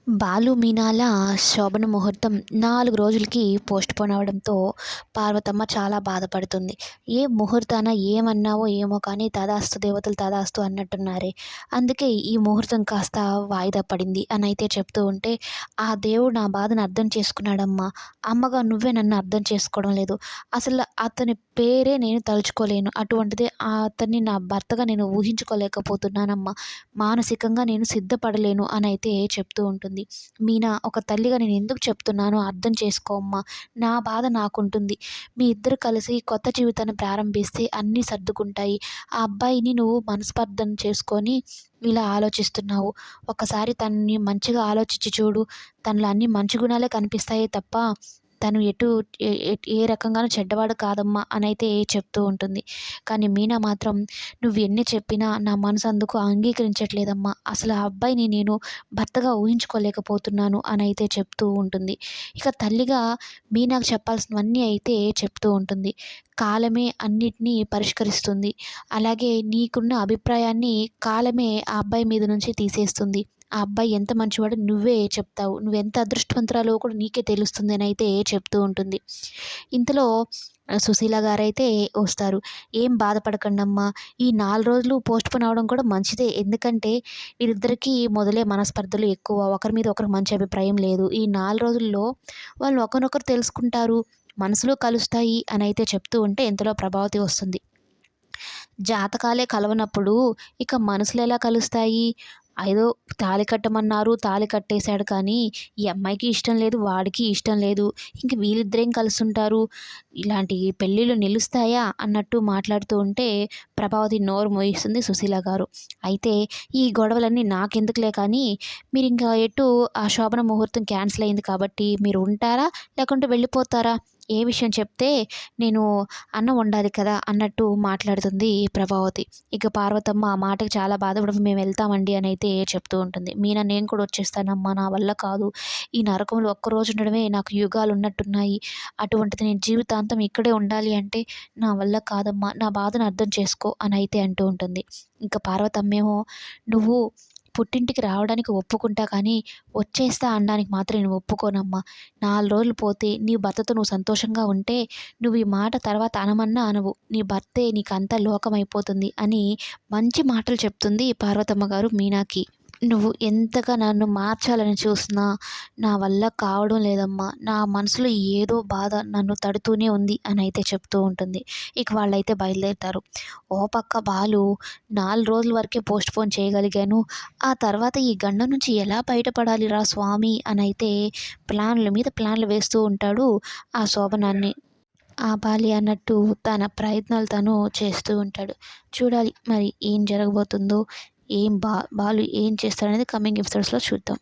బాలు, మీనాల శోభన ముహూర్తం 4 రోజులకి పోస్ట్‌పోన్ అవ్వడంతో పార్వతమ్మ చాలా బాధపడుతుంది. ఏ ముహూర్తాన ఏమన్నావో ఏమో కానీ తథాస్తు దేవతలు తథాస్తు అన్నట్టున్నారే. అందుకే ఈ ముహూర్తం కాస్త వాయిదా పడింది అనైతే చెప్తూ ఉంటే, ఆ దేవుడు నా బాధను అర్థం చేసుకున్నాడమ్మా. అమ్మగా నువ్వే నన్ను అర్థం చేసుకోవడం లేదు. అసలు అతని పేరే నేను తలుచుకోలేను. అటువంటిది అతన్ని నా భర్తగా నేను ఊహించుకోలేకపోతున్నానమ్మా. మానసికంగా నేను సిద్ధపడలేను అనైతే చెప్తూ ఉంటుంది. మీనా, ఒక తల్లిగా నేను ఎందుకు చెప్తున్నానో అర్థం చేసుకో అమ్మా. నా బాధ నాకుంటుంది. మీ ఇద్దరు కలిసి కొత్త జీవితాన్ని ప్రారంభిస్తే అన్నీ సర్దుకుంటాయి. ఆ అబ్బాయిని నువ్వు మనస్పర్ధం చేసుకొని ఇలా ఆలోచిస్తున్నావు. ఒక్కసారి తనని మంచిగా ఆలోచించి చూడు. తనలో అన్ని మంచి గుణాలే కనిపిస్తాయే తప్ప తను ఏ రకంగానూ చెడ్డవాడు కాదమ్మా అనైతే చెప్తూ ఉంటుంది. కానీ మీనా మాత్రం, నువ్వు ఎన్ని చెప్పినా నా మనసు అందుకు అంగీకరించట్లేదమ్మా. అసలు ఆ అబ్బాయిని నేను భర్తగా ఊహించుకోలేకపోతున్నాను అనైతే చెప్తూ ఉంటుంది. ఇక తల్లిగా మీనాకు చెప్పాల్సినవన్నీ అయితే చెప్తూ ఉంటుంది. కాలమే అన్నిటినీ పరిష్కరిస్తుంది. అలాగే నీకున్న అభిప్రాయాన్ని కాలమే ఆ అబ్బాయి మీద నుంచి తీసేస్తుంది. ఆ అబ్బాయి ఎంత మంచివాడో నువ్వే చెప్తావు. నువ్వెంత అదృష్టవంతురాలో కూడా నీకే తెలుస్తుంది అనైతే చెప్తూ ఉంటుంది. ఇంతలో సుశీల గారైతే వస్తారు. "ఏం బాధపడకండమ్మా. ఈ 4 రోజులు పోస్ట్‌పోన్ అవ్వడం కూడా మంచిదే. ఎందుకంటే వీళ్ళిద్దరికీ మొదలే మనస్పర్ధలు ఎక్కువ. ఒకరి మీద ఒకరికి మంచి అభిప్రాయం లేదు. ఈ 4 రోజుల్లో వాళ్ళు ఒకరినొకరు తెలుసుకుంటారు. మనసులు కలుస్తాయి" అనైతే చెప్తూ ఉంటే ఇంతలో ప్రభావతి వస్తుంది. జాతకాలే కలవనప్పుడు ఇక మనసులెలా కలుస్తాయి? ఏదో తాళి కట్టమన్నారు, తాళి కట్టేశాడు కానీ, ఈ అమ్మాయికి ఇష్టం లేదు, వాడికి ఇష్టం లేదు. ఇంక వీళ్ళిద్దరేం కలిసుంటారు? ఇలాంటి పెళ్ళిళ్ళు నిలుస్తాయా? అన్నట్టు మాట్లాడుతూ ఉంటే ప్రభావతి నోరు మూయిస్తుంది సుశీల గారు. అయితే ఈ గొడవలన్నీ నాకెందుకులే కానీ, మీరింక ఎటు ఆ శోభన ముహూర్తం క్యాన్సిల్ అయింది కాబట్టి మీరు ఉంటారా? లేకుంటే వెళ్ళిపోతారా? ఏ విషయం చెప్తే నేను అన్నం వండాలి కదా అన్నట్టు మాట్లాడుతుంది ప్రభావతి. ఇక పార్వతమ్మ ఆ మాటకి చాలా బాధపడి మేము వెళ్తామండి అని అయితే చెప్తూ ఉంటుంది. మీనా, నేను కూడా వచ్చేస్తానమ్మా, నా వల్ల కాదు. ఈ నరకంలో ఒక్కరోజు ఉండడమే నాకు యుగాలు ఉన్నట్టున్నాయి. అటువంటిది నేను జీవితాంతం ఇక్కడే ఉండాలి అంటే నా వల్ల కాదమ్మా. నా బాధను అర్థం చేసుకో అని అయితే అంటూ ఉంటుంది. ఇంకా పార్వతమ్మేమో, నువ్వు పుట్టింటికి రావడానికి ఒప్పుకుంటా కానీ వచ్చేస్తా అనడానికి మాత్రం నేను ఒప్పుకోనమ్మా. 4 రోజులు పోతే నీ భర్తతో నువ్వు సంతోషంగా ఉంటే నువ్వు ఈ మాట తర్వాత అనమన్నా అనవు. నీ భర్తే నీకంతా లోకమైపోతుంది అని మంచి మాటలు చెప్తుంది పార్వతమ్మ గారు మీనాకి. నువ్వు ఎంతగా నన్ను మార్చాలని చూసినా నా వల్ల కావడం లేదమ్మా. నా మనసులో ఏదో బాధ నన్ను తడుతూనే ఉంది అని అయితే చెప్తూ ఉంటుంది. ఇక వాళ్ళైతే బయలుదేరుతారు. ఓ పక్క బాలు 4 రోజుల వరకే పోస్ట్‌పోన్ చేయగలిగాను. ఆ తర్వాత ఈ గండం నుంచి ఎలా బయటపడాలిరా స్వామి అనైతే ప్లాన్ల మీద ప్లాన్లు వేస్తూ ఉంటాడు. ఆ శోభనాన్ని ఆపాలి అన్నట్టు తన ప్రయత్నాలు తను చేస్తూ ఉంటాడు. చూడాలి మరి ఏం జరగబోతుందో, బాలు ఏం చేస్తాడనేది కమింగ్ ఎపిసోడ్స్‌లో చూద్దాం.